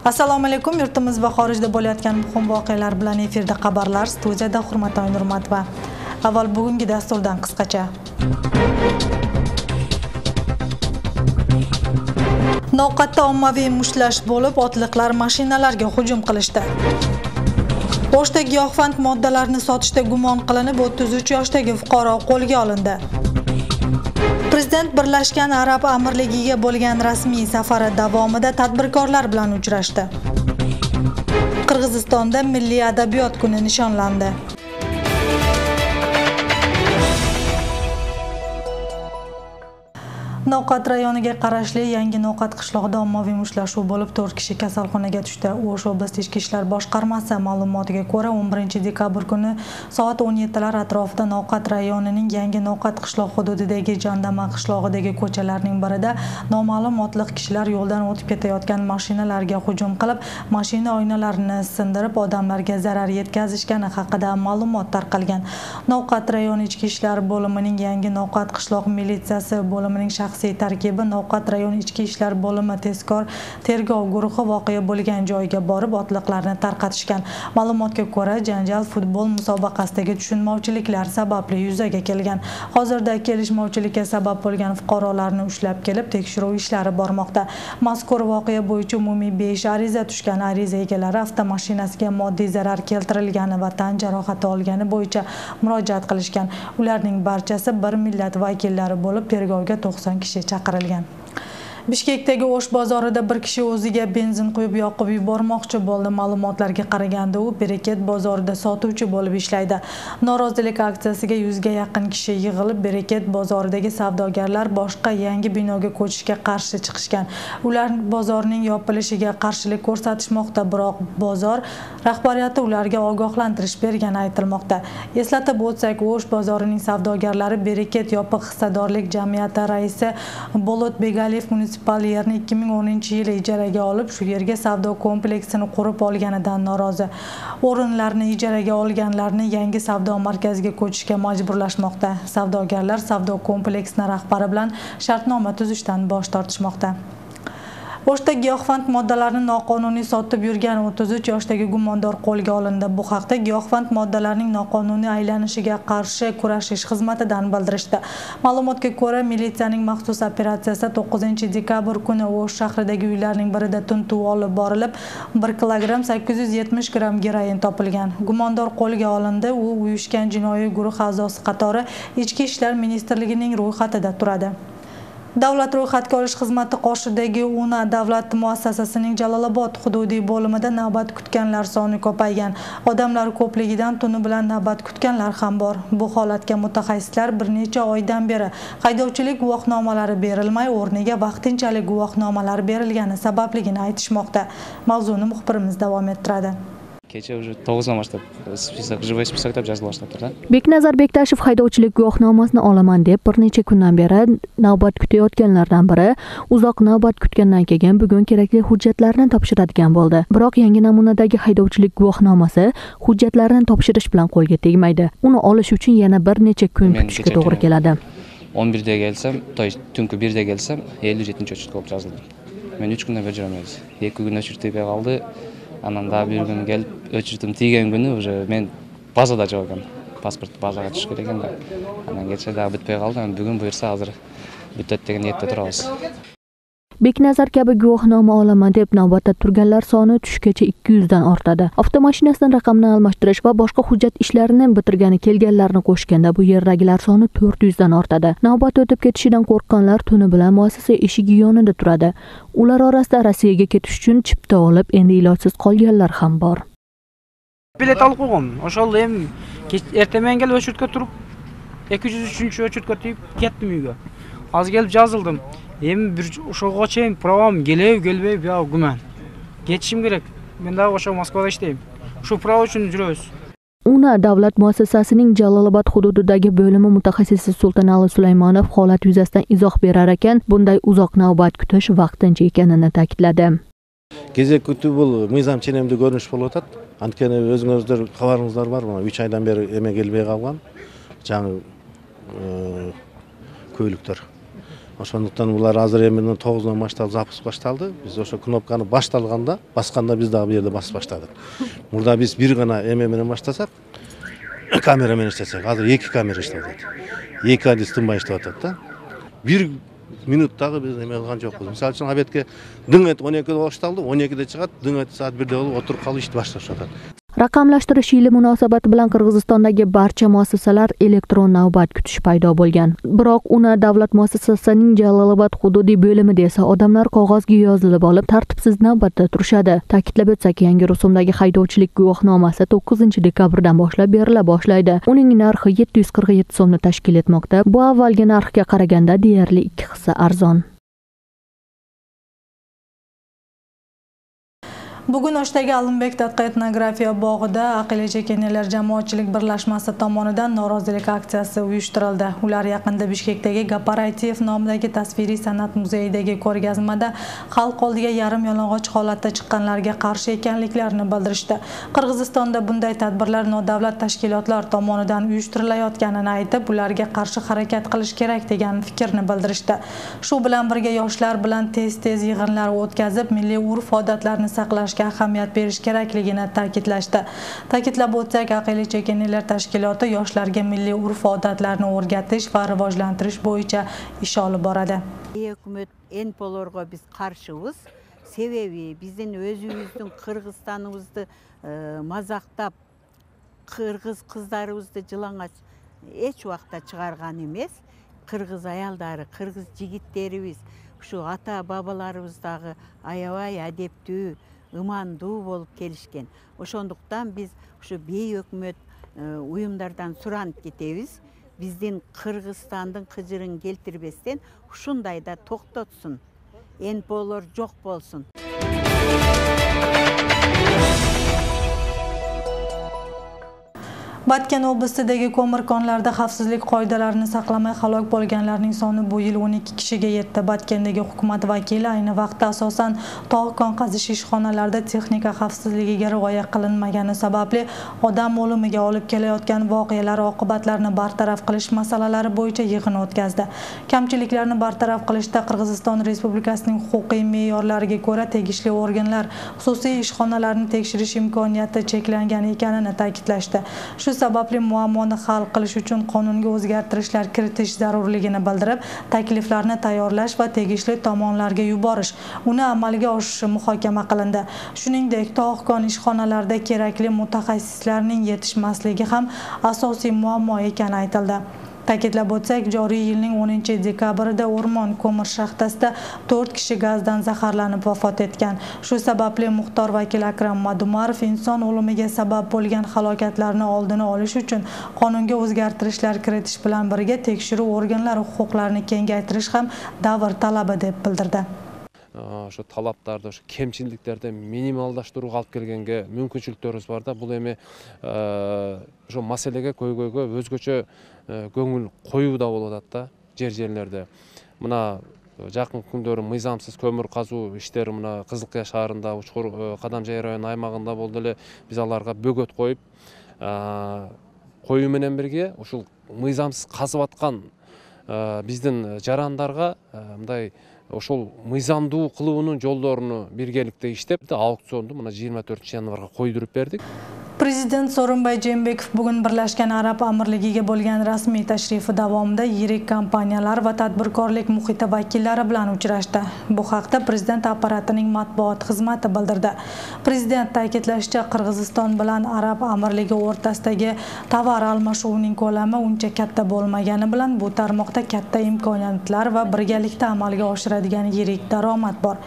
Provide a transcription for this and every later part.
Assalomu alaykum, yurtimiz va xorijda bo'layotgan muhim voqealar bilan efirda xabarlar, studiyada Hurmatoy Nurmatova. Avval bugungi dasturdan qisqacha. Noqatda ommaviy mushtlash bo'lib, otliqlar mashinalarga hujum qilishdi. O'shda giyohvand moddalarni sotishda gumon qilinib 33 yoshdagi fuqaro qo'lga olindi. Prezident Birlashgan Arab Amirligiga bo'lgan rasmiy safari davomida tadbirkorlar bilan uchrashdi. Qirg'izistonda Milliy adabiyot kuni nishonlandi. Noqat rayoniga qarashli Yangi Noqat qishlog'ida ommaviy mushtlashuv bo'lib, 4 kishi kasalxonaga tushdi. O'sh oblast Ichki ishlar boshqarmasi ma'lumotiga ko'ra, 11 dekabr kuni soat 17 lar atrofida Noqat rayonining Yangi Noqat qishloq hududidagi Jandama qishlog'idagi ko'chalarning birida noma'lum otliq kishilar yo'ldan o'tib ketayotgan mashinalarga hujum qilib, mashina oynalarini sindirib, odamlarga zarar yetkazishgani haqida ma'lumot tarqalgan. Noqat rayoni Ichki ishlar bo'limining Yangi Noqat qishloq militsiyasi bo'limining shaxsiy tarkibi Noqat rayon ichki ishlar bo'limi tezkor tergov guruhi voqea bo'lgan joyga borib, otliqlarni tarqatishgan. Ma'lumotga ko'ra, janjal futbol musobaqasidagi tushunmovchiliklar sababli yuzaga kelgan. Hozirda kelishmovchilikka sabab bo'lgan fuqarolarni ushlab kelib, tekshiruv ishlari bormoqda. Mazkur voqea bo'yicha umumiy 5 ariza tushgan. Ariza egalari avtomashinasiga moddiy zarar keltirilgani va tan jarohati olgani bo'yicha murojaat qilishgan. Ularning barchasi bir millat vakillari bo'lib, tergovga 90 kishi chaqirilgan. Bishkekdagi O'sh bozorida bir kishi o'ziga benzin quyib yoqib yubormoqchi bo'ldi. Ma'lumotlarga qaraganda, u Bereket bozorida sotuvchi bo'lib ishlaydi. Norozilik aksiyasiga 100 ga yaqin kishi yig'ilib, Bereket bozoridagi savdogarlar boshqa yangi binoga ko'chishga qarshi chiqishgan. Ular bozorning yopilishiga qarshilik ko'rsatishmoqda, biroq bozor rahbariyati ularga ogohlantirish bergani aytilmoqda. Eslatib o'tsak, O'sh bozorining savdogarlari Bereket yopiq hissadorlik jamiyati raisi Bolot Begaliyev yerni 2010-yili ijaraga olib, shu yerga savdo kompleksini qurib olganidan norozi. O'rinlarni ijaraga olganlarni yangi savdo markaziga ko'chishga majburlashmoqda. Savdogarlar savdo kompleksini rahbari bilan shartnoma tuzishdan bosh tortishmoqda. O'shda giyohvand moddalarni noqonuniy sotib yurgan 33 yoshdagi gumondor qo'lga olindi. Bu haqda giyohvand moddalarning noqonuniy aylanishiga qarshi kurashish xizmatidan bildirishdi. Ma'lumotga ko'ra, militsiyaning maxsus operatsiyasi 9 dekabr kuni O'sh shahridagi uylarning birida tintuv olib borilib, 1 kilogramm 870 gramm geroin topilgan. Gumondor qo'lga olindi. U uyushgan jinoiy guruh a'zosi qatori Ichki ishlar ministrligining ro'yxatida turadi. Davlat ro'yxatga olish xizmati qoshidagi UNA davlat muassasasining Jalolobod hududiy bo'limida navbat kutganlar soni ko'paygan. Odamlar ko'pligidan tuni bilan navbat kutganlar ham bor. Bu holatga mutaxassislar bir necha oydan beri haydovchilik guvohnomalari berilmay, o'rniga vaqtinchalik guvohnomalar berilgani sababligini aytishmoqda. Mavzuni muxbirimiz davom ettiradi. Kecha уже 9dan boshlab spisak, живой spisak deb yozila boshlabdi. Beknazar Bektashev haydovchilik guvohnomasini olaman deb bir necha kundan beri navbat kutayotganlardan biri. Uzoq navbat kutgandan keyin bugun kerakli hujjatlarni topshiradigan bo'ldi. Biroq yangi namunadagi haydovchilik guvohnomasi hujjatlarni topshirish bilan qo'lga tegmaydi. Uni olish uchun yana bir necha kun kutishga to'g'ri keladi. 11da gelsam, tungi 1da gelsam, 57-ochitka bo'lib yozildi. Men 3 kundan beri juramaymiz. 2 kun o'chirtib qoldi. Ananda bir gün gelip öçürtüm tigen günü уже men bazada jo'g'im. Pasport bazaga tushib kerak endi. Anan kecha da bitmay qoldi. Bugun buyursa hozir bitadi degan niyatda turamiz. Beknazar kabi guvohnoma olaman deb navbatda turganlar soni tushgacha 200 dan ortadi. Avtomashinasining raqamini almashtirish va boshqa hujjat ishlarini bitirgani kelganlarni qo'shganda bu yerdagilar soni 400 dan ortadi. Navbat o'tib ketishidan qo'rqqanlar tuni bilan muassasa eshigi yonida turadi. Ular orasida Rossiyaga ketish uchun chipta olib, endi ilojsiz qolganlar ham bor. Bilet olib qo'ygan. O'shalda ham ertaman kelib o'chirtga turib 203-o'chirtga tiyib ketdim uyga. Hozir kelib yozildim. Hem bir o'shaga chayin pravam kelib ya guman. Ketishim kerak. Men da o'sha Moskvada ishlayman. Shu pravo uchun yuramiz. UNA davlat muassasasining Jalolobod hududidagi bo'limi mutaxassisi Sultonali Sulaymonov holat yuzasidan izoh berar ekan, bunday uzoq navbat kutish vaqtincha ekanini ta'kidladi. Кезек күтүү бул мыйзам ченемде көрүнүш болуп атат. Анткени өзүңүздөр кабарыңыздар бар, 3 айдан бери эме келбей калган. Жаңы көйлүктөр. Ошондуктан булар азыр эми 9-дан баштап запуск башталды. Биз ошо кнопканы башталганда, басканда биз дагы бу жерде басып баштадык. Мурда биз бир гана эме менен баштасак, камера менен иштесек, азыр 2 камера иштеп атат. 2 адис тынбай иштеп атат да. 1 минуттагы биз эме кылган жокпуз. Мисалы үчүн обедке дың эт 12-де башталды, 12-де чыгат, дың эт саат 1-де болуп отуруп калып ишти башташып атат. Raqamlashtirish yili munosabati bilan Qirg'izistondagi barcha muassasalar elektron navbat kutish paydo bo'lgan. Biroq uni davlat muassasasining Jalolobod hududiy bo'limida esa odamlar qog'ozga yozilib olib, tartibsiz navbatda turishadi. Ta'kidlab o'tsak, yangi rusumdagi haydovchilik guvohnomasi 9-dekabrdan boshlab berila boshlaydi. Uning narxi 747 so'mni tashkil etmoqda. Bu avvalgi narxga qaraganda deyarli 2 hissa arzon. Bugun Oshdagi Alimbek tadqiqot etnografiya bog'ida Aql Chekeniylar jamoatchilik birlashmasi tomonidan norozilik aksiyasi uyushtirildi. Ular yaqinda Bishkekdagi Gaparativ nomidagi tasviriy san'at muzeyidagi ko'rgazmada xalq oldiga yarim yalang'och holatda chiqqanlarga qarshi ekanliklarini bildirishdi. Qirg'izistonda bunday tadbirlar nodavlat tashkilotlar tomonidan uyushtirilayotganini aytib, ularga qarshi harakat qilish kerak degan fikrni bildirishdi. Shu bilan birga yoshlar bilan tez-tez yig'inlar o'tkazib, milliy urf-odatlarni saqlash ahamiyat berish kerakligini ta'kidlashdi. Ta'kidlab o'tsak, Aql Chekeniylar tashkiloti yoshlarga milliy urf-odatlarni o'rgatish va rivojlantirish bo'yicha ish olib boradi. Hukumat NPO'larga biz qarshimiz. Sebebi bizning o'zimizning Qirg'izistonimizni mazaqtab, qirg'iz qizlarimizni jilang'ach hech vaqtda chiqargan emas. Qirg'iz ayollari, qirg'iz yigitlarimiz shu ata-babalarimizdagi ayavay adeptүү, ымандуу болуп келишкен. Ошондуктан биз ушу бей өкмөт уюмдардан суранып кетебиз. Биздин Кыргызстандын кыжырын келтирбестен ушундайда токтотсун. НПО'лор жок болсун. Batken oblasidagi ko'mir konlarda xavfsizlik qoidalarini saqlamay halok bo'lganlarning soni bu yil 12 kishiga yetdi. Batkendagi hukumat vakili ayni vaqtda asosan tog' kon qazish ishxonalarida texnika xavfsizligiga rioya qilinmagani sababli odam o'limiga olib kelayotgan voqealar oqibatlarini bartaraf qilish masalalari bo'yicha yig'in o'tkazdi. Kamchiliklarni bartaraf qilishda Qirg'iziston Respublikasining huquqiy me'yorlariga ko'ra tegishli organlar xususiy ishxonalarni tekshirish imkoniyati cheklangan ekanini ta'kidlashdi. Shu sababli muammoni hal qilish uchun qonunga o'zgartirishlar kiritish zarurligini bildirib, takliflarni tayyorlash va tegishli tomonlarga yuborish, uni amalga oshirishi muhokama qilindi. Shuningdek, tog' kon ishxonalarida kerakli mutaxassislarning yetishmasligi ham asosiy muammo ekani aytildi. Ta'kidlab o'tsak, joriy yilning 10-dekabrida o'rmon ko'mir shaxtasida 4 kishi gazdan zaharlanib vafot etgan. Shu sababli muxtor vakil Akram Madumarov inson o'limiga sabab bo'lgan halokatlarni oldini olish uchun qonunga o'zgartirishlar kiritish bilan birga tekshiruv organlari huquqlarini kengaytirish ham davr talabi deb bildirdi. Şu talaplarda, şu kemçilliklerde minimallaştırууга алып келгенге мүмкүнчүлүктөрүбүз бар да. Бул эми şu маселеге көйгөйгө өзгөчө көңүл коюуда болуп атат да жерлерде. Мына жакын күндөрү мыйзамсыз көмүр казуу иштери мына Кызылкыя шаарында, Учкур Кадамжай району аймагында болду эле. Биз аларга бөгөт коюп, коюу менен бирге ушул мыйзамсыз казып аткан биздин жарандарга мындай ошол мыйзамдуу кылуунун жолдоруну биргеликте иштеп, аукционду мына 24 январга койдуруп бердик. Prezident So'ronbay Jeenbekov bugun Birlashgan Arab Amirligiga bo'lgan rasmiy tashrifi davomida yirik kompaniyalar va tadbirkorlik muhiti vakillari bilan uchrashdi. Bu haqda Prezident apparatining matbuot xizmati bildirdi. Prezident ta'kidlashicha, Qirg'iziston bilan Arab Amirligi o'rtasidagi tovar almashuvining ko'lami uncha katta bo'lmagani bilan bu tarmoqda katta imkoniyatlar va birgalikda amalga oshiradigan yirik daromad bor.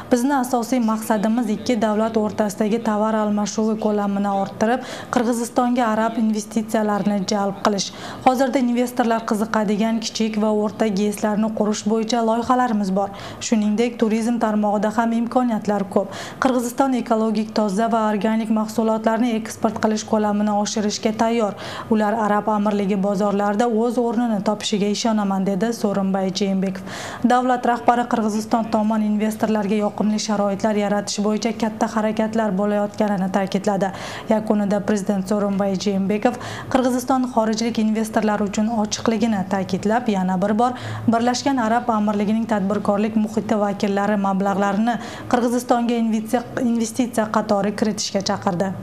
Bizning asosiy maqsadimiz ikki davlat o'rtasidagi tovar almashuvi ko'lamini orttirish, Qirg'izistonga arab investitsiyalarini jalb qilish. Hozirda investorlar qiziqadigan kichik va o'rta GESlarni qurish bo'yicha loyihalarimiz bor. Shuningdek, turizm tarmog'ida ham imkoniyatlar ko'p. Qirg'iziston ekologik toza va organik mahsulotlarni eksport qilish ko'lamini oshirishga tayyor. Ular Arab Amirligi bozorlarida o'z o'rnini topishiga ishonaman, dedi So'ronbay Jeenbekov. Davlat rahbari Qirg'iziston tomon investorlarga yoqimli sharoitlar yaratish bo'yicha katta harakatlar bo'layotganini ta'kidladi. Yakunida davomida Prezident Sooronbay Jeenbekov Qirg'iziston xorijlik investorlar uchun ochiqligini ta'kidlab, yana bir bor Birlashgan Arab Amirligining tadbirkorlik muhiti vakillari mablag'larini Qirg'izistonga investitsiya qatori kiritishga chaqirdi.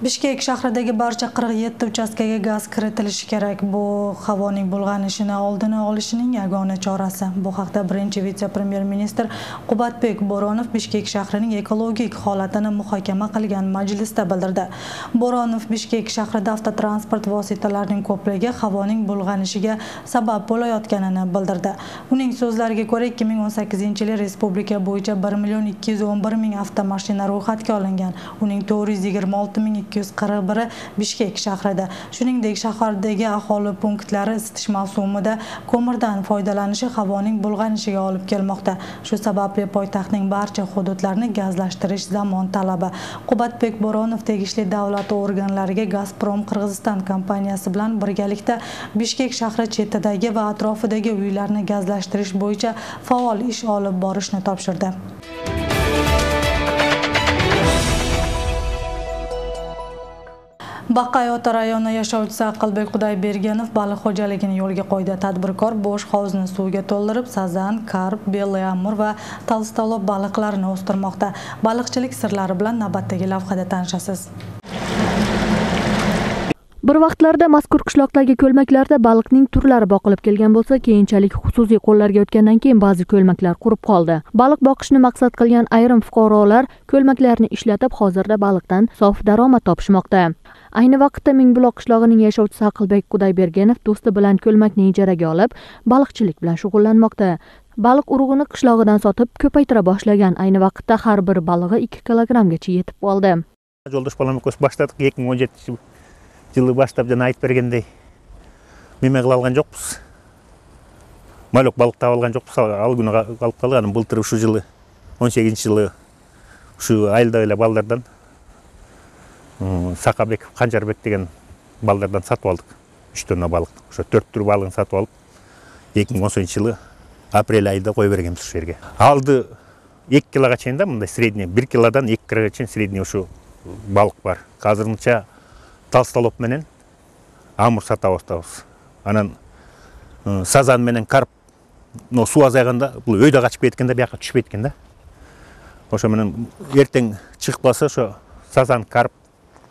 Bishkek shahridagi barcha 47 uchastkaga gaz kiritilishi kerak. Bu havoning bulg'anishini oldini olishning yagona chorasi. Bu haqda birinchi vitse-premyer ministr Qubadbek Bo'ronov Bishkek shahrining ekologik holatini muhokama qilgan majlisda bildirdi. Bo'ronov Bishkek shahrida avtotransport vositalarining ko'pligi havoning bulg'anishiga sabab bo'layotganini bildirdi. Uning so'zlariga ko'ra 2018-yil respublika bo'yicha 1.211.000 avtomashina ro'yxatga olingan. Uning 426.241 Bishkek shahrida. Shuningdek, shahardagi aholi punktlari isitish mavsumida ko'mirdan foydalanishi havoning bulg'anishiga olib kelmoqda. Shu sababli poytaxtning barcha hududlarini gazlashtirish zamon talabi. Qubadbek Bo'ronov tegishli davlat organlariga Gazprom Qirg'iziston kompaniyasi bilan birgalikda Bishkek shahri chetidagi va atrofidagi uylarni gazlashtirish bo'yicha faol ish olib borishni topshirdi. Baqayota rayoni yashovchisi Aqilbek Qudayberdinov baliq xo'jaligini yo'lga qo'ydi. Tadbirkor bo'sh hovuzni suvga to'ldirib, sazan, karp, belli amur va tolstolov baliqlarini o'stirmoqda. Baliqchilik sirlari bilan navbatdagi lavhada tanishasiz. Bir vaqtlarda mazkur qishloqdagi ko'lmaklarda baliqning turlari boqilib kelgan bo'lsa, keyinchalik xususiy qo'llarga o'tgandan keyin ba'zi ko'lmaklar qurib qoldi. Baliq boqishni maqsad qilgan ayrim fuqarolar ko'lmaklarni ishlatib, hozirda baliqdan sof daromad topishmoqda. Ayni vaqtda Mingbuloq qishlog'ining yashovchisi Aqilbek Qudayberdinov do'sti bilan ko'lmakni ijaraga olib, baliqchilik bilan shug'ullanmoqda. Baliq urug'ini qishlog'idan sotib ko'paytira boshlagan. Ayni vaqtda har bir balig'i 2 kilogramgacha yetib qoldi. Жолдош балам экөөбүз баштадык 2017-жылы баштап жана айтып бергендей меме кыла алган жокпуз. Малек балык таап алган жокпуз. Ал күнү алып калган. Былтыр ушу жылы 18-жылы ушу айылда эле балдардан Сакабек, Канжарбек деген балдардан сатып алдык. 3 тонна балык. Ошо 4 түр балыгын сатып алып 2018-жылы апрель айында кой бергенбиз ушу жерге. Алды 2 килога чейин да мындай средний 1 килодан 2 килога чейин средний ушу балык бар. Азырынча толстолоп менен амур сата баштабыз. Анан сазан менен карп суу азайганда бул өйдө качып кеткен да бияка түшпөйт экен да. Ошо менен эртең чыгып калса ошо сазан, карп,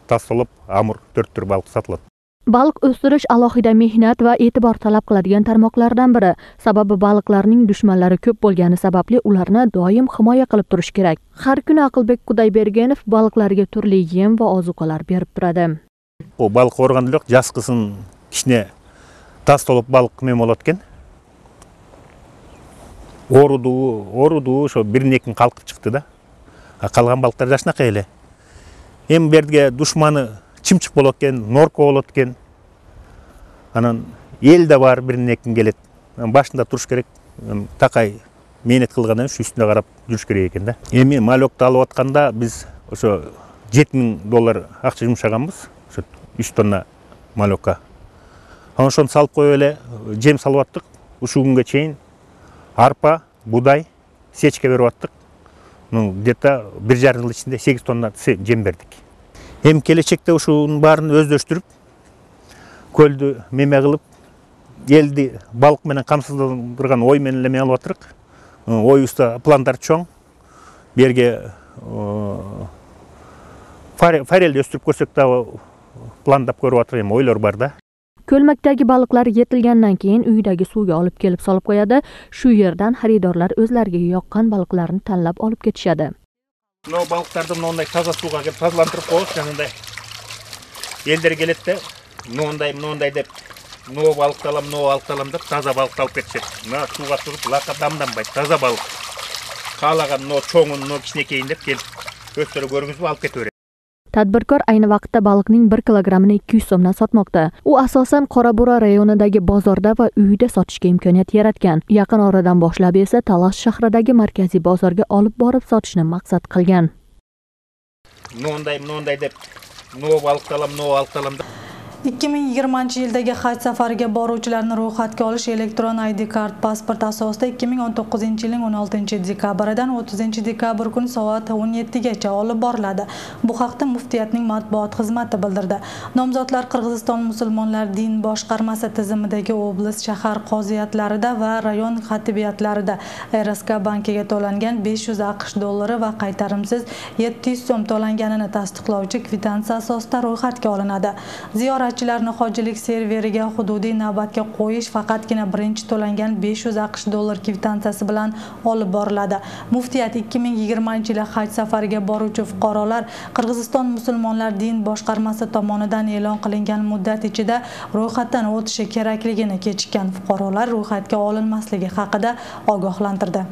толстолоп, амур 4 түр балык сатылат. Baliq o'stirish alohida mehnat va e'tibor talab qiladigan tarmoqlardan biri. Sababi baliqlarning dushmanlari ko'p bo'lgani sababli ularni doim himoya qilib turish kerak. Har kuni Aqilbek Qudayberdinov baliqlarga turli yem va ozuqalar berib turadi. O baliq o'rganda yo'q, jasqысын kishne толстолоп балык мен болот экен. Оруду ошо бир-экин калкып чыкты да. Калган балыктар жашнакай эле. Эми берге душманы чымчык болот экен, норко болот экен. Анан эл да бар бир-экин келет. Башында туруш керек. Такай мээнет кылгандан кийин үстүнө карап жүрүш керек экен да. Эми малёкту алып атканда биз ошо $7000 акча жумшаганбыз. Ошо 3 тонна малёкка. Анан ошону салып коюп эле жем салып аттык. Ушул күнгө чейин арпа, будай, сечке берип аттык. Где-то 1,5 жыл ичинде 8 тонна жем бердик. Эми келечекте ушунун баарын өздөштүрүп, көлдү меме кылып, элди балык менен камсыздандырган ой менен эме алып атырык. Оюбузда пландар чоң. Берге форелди өстүрүп көрсөк дагы пландап көрүп атыр, эми ойлор бар да. Ko'lmakdagi baliqlar yetilgandan keyin uydagi suvga olib kelib solib qo'yadi. Shu yerdan xaridorlar o'zlariga yoqqan baliqlarni tanlab olib ketishadi. Мына балыктарды мындай таза сууга келип тазалантырып коет, жанагындай. Элдер келетте, мындай деп, но балыкты алам деп таза балыкты алып кетишет. Мына сууга туруп лака дамданбайт, таза балык. Каалаган но чоңун, но кичинекейин деп келип өздөрү көргүзүп алып кете берет. Tadbirkor ayni vaqtda baliqning 1 kilogramini 200 so'mdan sotmoqda. U asosan Qorabura rayonidagi bozorda va uyda sotishga imkoniyat yaratgan. Yaqin oradan boshlab esa Talash shahridagi markaziy bozorga olib borib sotishni maqsad qilgan. Мындай деп, но балыкты алам деп. 2020-yildagi haj safariga boruvchilarni ro'yxatga olish elektron ID kart pasport asosida 2019-yilning 16-dekabridan 30-dekabr kuni soat 17gacha olib boriladi. Bu haqda muftiyatning matbuot xizmati bildirdi. Nomzodlar Qirg'iziston musulmonlar din boshqarmasi tizimidagi oblast, shahar qoziyatlarida va rayon xatibiyatlarida RSK bankiga to'langan 500 AQSh dollari va qaytarimsiz 700 so'm to'langanini tasdiqlovchi kvitansiya asosida ro'yxatga olinadi. Ziyoratchilarni hojilik serveriga hududiy navbatga qo'yish faqatgina birinchi to'langan 500 AQSh dollar kvitansiyasi bilan olib boriladi. Muftiyat 2020-yil haj safariga boruvchi fuqarolar Qirg'iziston musulmonlar din boshqarmasi tomonidan e'lon qilingan muddat ichida ro'yxatdan o'tishi kerakligini kechikkan fuqarolar ro'yxatga olinmasligi haqida ogohlantirdi.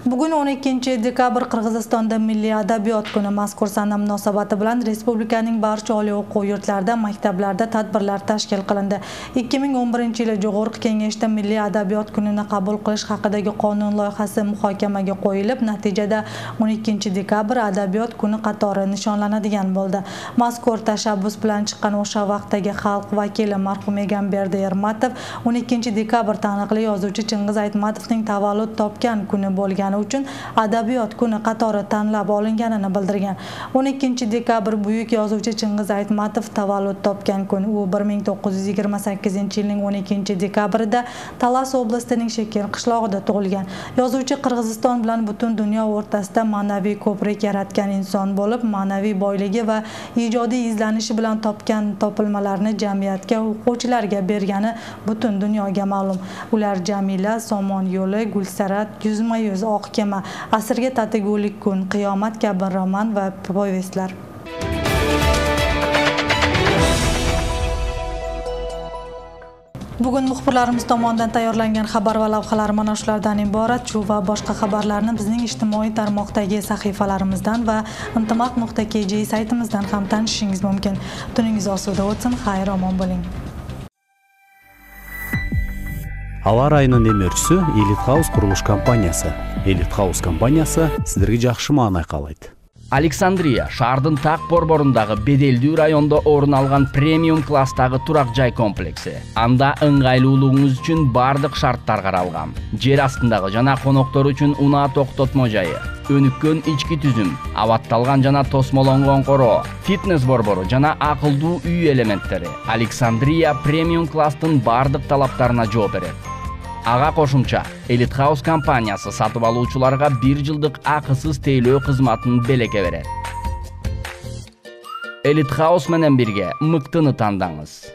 Bugun 12-dekabr Qirg'izistonda Milliy adabiyot kuni. Mazkur sana munosabati bilan respublikaning barcha oliy o'quv yurtlarida, maktablarda tadbirlar tashkil qilindi. 2011-yil Jo'g'org'i Kengashda Milliy adabiyot kunini qabul qilish haqidagi qonun loyihasi muhokamaga qo'yilib, natijada 12-dekabr adabiyot kuni qatori nishonlanadigan bo'ldi. Mazkur tashabbus bilan chiqqan o'sha vaqtdagi xalq vakili marhum Egamberdi Ermatov 12-dekabr taniqli yozuvchi Chingiz Aytmatovning tavallud topgan kuni bo'lgan uchun adabiyot kuni qatori tanlab olinganini bildirgan. 12-dekabr buyuk yozuvchi Chingiz Aytmatov tavallud topgan kun. U 1928-yilning 12-dekabrida Talas oblastining Sheker qishlog'ida tug'ilgan. Yozuvchi Qirg'iziston bilan butun dunyo o'rtasida ma'naviy ko'prik yaratgan inson bo'lib, ma'naviy boyligi va ijodiy izlanishi bilan topgan topilmalarni jamiyatga, o'quvchilarga bergani butun dunyoga ma'lum. Ular Jamila, Somon yo'li, Gulsarat, Yuzma-yuz, Oq kema, asrga tatigulik kun, Qiyomat kabi roman va povestlar. Bugun muxbirlarimiz tomonidan tayyorlangan xabar va lavhalar mana shulardan iborat. Shu va boshqa xabarlarni bizning ijtimoiy tarmoqdagi sahifalarimizdan va intimaq.kj saytimizdan ham tanishishingiz mumkin. Tuningiz osuda o'tsin, xayr-omon bo'ling. Ала райынын эмерчүсү Elite House курулуш компаниясы. Elite House компаниясы сиздерге жакшы маанай каалайт. Александрия шаардын так борборундагы беделдүү райондо орун алган премиум класстагы турак жай комплекси. Анда ыңгайлуулугуңуз үчүн бардык шарттар каралган. Жер астындагы жана коноктор үчүн унаа токтотмо жайы, өнүккөн ички түзүм, абатталган жана тосмолонгон короо, фитнес борбору жана акылдуу үй элементтери. Александрия премиум класстын бардык талаптарына жооп берет. Ага кошумча, Elite House компаниясы сатып алуучуларга 1 жылдык акысыз тейлөө кызматын белекке берет. Elite House менен бирге мыктыны тандаңыз.